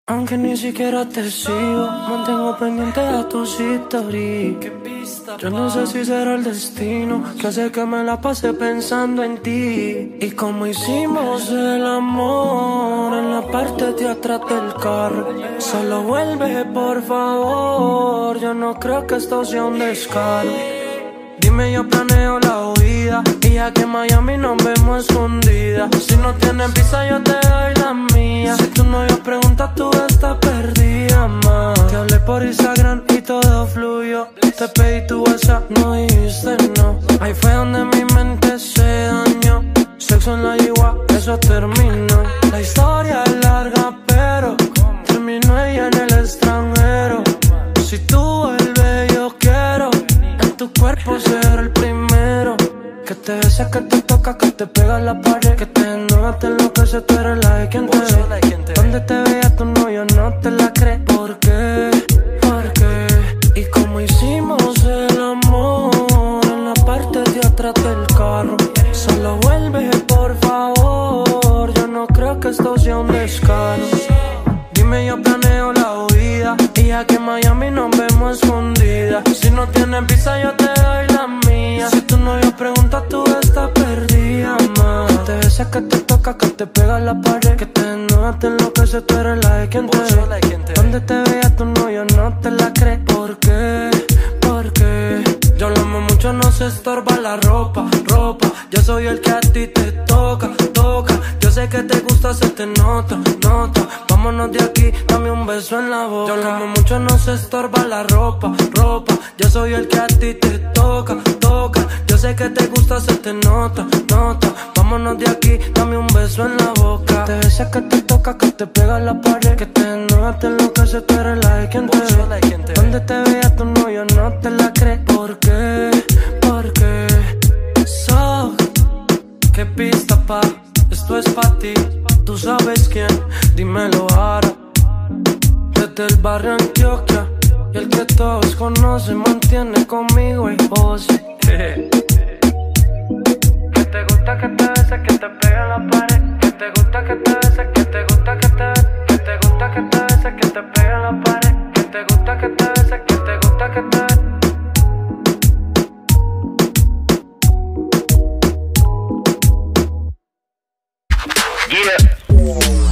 Aunque ni siquiera te sigo, mantengo pendiente a tus historias. Yo no sé si será el destino que hace que me la pase pensando en ti. Y como hicimos el amor en la parte de atrás del carro. Solo vuelve por favor, yo no creo que esto sea un descaro. Dime, yo planeo la huida y ya que en Miami nos vemos escondidas. Si no tienes visa yo te doy la mía. Si tu novio pregunta tú estás perdida, ma. Te hablé por Instagram y todo fluyó. Te pedí tu WhatsApp, no dijiste no. Ahí fue donde mi mente se dañó. Sexo en la yigua, eso terminó. La historia es larga pero terminó ella en el extranjero. Si tú vuelves yo quiero en tu cuerpo ser el primero. Que te besa, que te toca, que te pega en la pared. Que te desnuda, te enloquece, tú eres la de quien te ve. Donde te vea tu novio no te la cree. ¿Por qué? ¿Por qué? Y como hicimos el amor en la parte de atrás del carro. Solo vuelve por favor, yo no creo que esto sea un descaro. Dime, yo planeo la huida y ya que en Miami nos vemos escondidas. Si no tienes visa yo te doy la mía. Si tu novio pregunta tú estás perdida, ma. Que te besa, que te toca, que te pega en la pared. Que te desnuda, te enloquece, tú eres la de quien te ve. Donde te vea tu novio no te la cree. ¿Por qué? ¿Por qué? Yo lo amo mucho, no se estorba la ropa. Yo soy el que a ti te toca. Yo sé que te gusta, se te nota. Vámonos de aquí, dame un beso en la boca. Yo lo amo mucho, no se estorba la ropa. Yo soy el que a ti te toca. Yo sé que te gusta, se te nota. Vámonos de aquí, dame un beso en la boca. Te besa, que te toca, que te pega en la pared. Que te desnuda, te enloquece, tú eres la de quien te ve. Donde te vea tu novio no te la cree. ¿Por qué? ¿Por qué? ¿Qué pista pa? Esto es pa' ti. Tú sabes quién, dímelo ahora. Desde el barrio Antioquia y el que todos conocen mantiene conmigo y vos. Que te gusta que te bese, que te pegue en la pared. Que te gusta que te bese, que te gusta que te bese. Que te gusta que te bese, que te pegue en la pared. Que te gusta que te bese, que te gusta que te bese. Yeah.